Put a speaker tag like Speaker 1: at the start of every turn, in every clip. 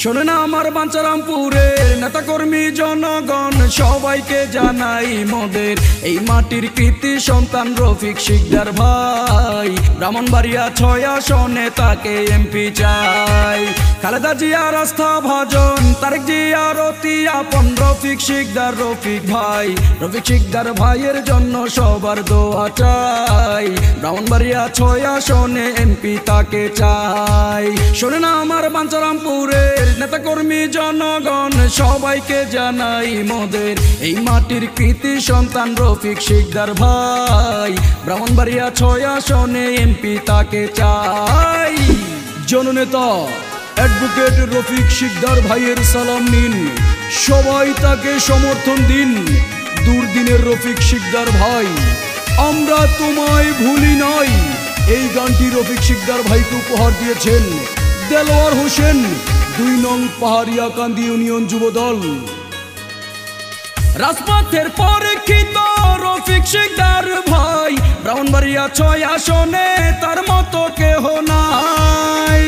Speaker 1: শোনেন আমার বাঞ্ছারামপুরের নেতাকর্মী জনগণ সবাইকে জানাই মোদের এই মাটির কৃতি সন্তান রফিক শিকদার ভাই। ব্রাহ্মণবাড়িয়া 6 আসনে তাকে এমপি চাই। খালেদা জিয়ার আস্থা ভাজন, তারেক জিয়ার অতি আপন রফিক শিকদার রফিক ভাই। রফিক শিকদার ভাইয়ের জন্য সবার দোয়া চাই। ব্রাহ্মণবাড়িয়া 6 আসনে এমপি তাকে চাই। শোনেন আমার বাঞ্ছারামপুরের নেতাকর্মী জনগণ সবাইকে জানাই মোদের এই মাটির কৃতি সন্তান রফিক শিকদার ভাই। ব্রাহ্মণবাড়িয়া 6 আসনে এমপি তাকে চাই। জননেতা অ্যাডভোকেট রফিক শিকদার ভাইয়ের সালাম নিন, সবাই তাকে সমর্থন দিন। দুর্দিনের রফিক শিকদার ভাই, আমরা তোমায় ভুলি নাই। এই গানটি রফিক শিকদার ভাইকে উপহার দিয়েছেন দেলোয়ার হোসেন, 2 নং পাহাড়িয়াকান্দি ইউনিয়ন যুবদল। রাজপথের পরীক্ষিত রফিক শিকদার ভাই, ব্রাহ্মণবাড়িয়া 6 আসনে তার মতো কেহ নাই।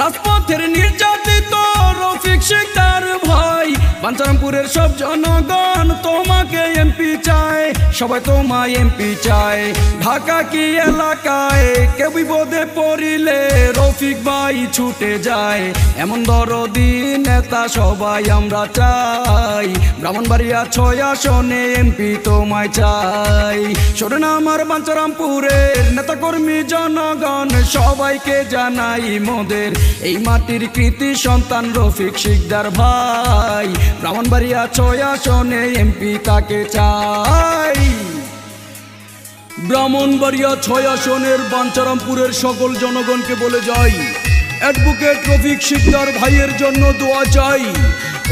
Speaker 1: রাজপথের নির্যাতিত রফিক শিকদার ভাই, বাঞ্ছারামপুরের সব জনগণ তোমাকে এমপি চায়, সবাই তোমায় এমপি চায়। ঢাকা কি এলাকায় কেউ বিপদে পড়িলে রফিক ভাই ছুটে যায়, এমন দরদি নেতা সবাই আমরা চাই। ব্রাহ্মণবাড়িয়া 6 আসনে এমপি তোমায় চাই। শোনেন আমার বাঞ্ছারামপুরের নেতাকর্মী জনগণ সবাইকে জানাই মোদের এই মাটির কৃতি সন্তান রফিক শিকদার ভাই। ব্রাহ্মণবাড়িয়া 6 আসনে এমপি তাকে চাই। ব্রাহ্মণবাড়িয়া 6 আসনের বাঞ্ছারামপুরের সকল জনগণকে বলে যাই, অ্যাডভোকেট রফিক শিকদার ভাইয়ের জন্য দোয়া চাই।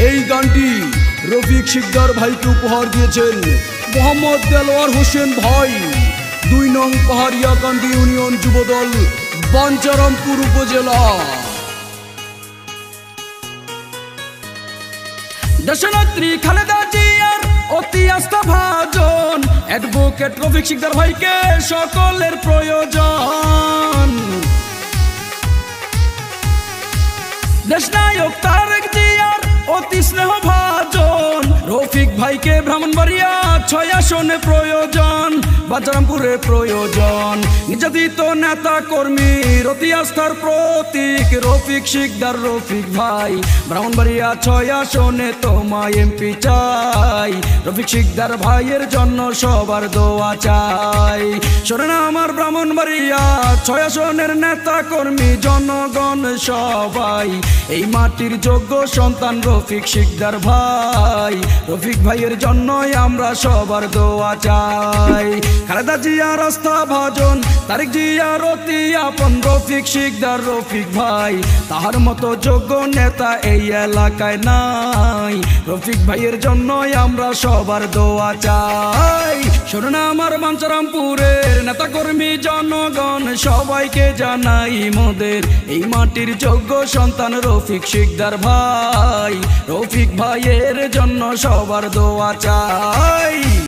Speaker 1: এই গানটি রফিক শিকদার ভাইকে উপহার দিয়েছেন মোহাম্মদ দেলোয়ার হোসেন ভাই, 2 নং পাহাড়িয়াকান্দি ইউনিয়ন যুবদল, বাঞ্ছারামপুর উপজেলা। দেশনেত্রী খালেদা জিয়ার অতি আস্থা ভাজন, অ্যাডভোকেট রফিক শিকদার ভাইকে সকলের প্রয়োজন। দেশনায়ক তারেক জিয়ার অতি স্নেহ ভাজন, রফিক ভাইকে ব্রাহ্মণবাড়িয়া 6 আসনে প্রয়োজন, বাঞ্ছারামপুরে প্রয়োজন। নির্যাতিত নেতা কর্মী অতি আস্থার প্রতীক রফিক শিকদার রফিক ভাই, ব্রাহ্মণবাড়িয়া 6 আসনে তোমায় এমপি চাই। রফিক শিকদার ভাইয়ের জন্য সবার দোয়া চাই। শোনেন আমার ব্রাহ্মণবাড়িয়া 6 আসনের নেতা কর্মী জনগণ সবাই, এই মাটির যোগ্য সন্তান রফিক শিকদার ভাই। রফিক ভাইয়ের জন্যই আমরা সবার দোয়া চাই। খালেদা জিয়ার আস্থা ভাজন, তারেক জিয়ার অতি আপন রফিক শিকদার রফিক ভাই, তাহার মতো যোগ্য নেতা এই এলাকায় নাই। রফিক ভাইয়ের জন্যই আমরা সবার দোয়া চাই। শোনেন আমার বাঞ্ছারামপুরের নেতাকর্মী জনগণ সবাইকে জানাই মোদের এই মাটির যোগ্য সন্তান রফিক শিকদার ভাই। রফিক ভাইয়ের জন্য সবার দোয়া চাই।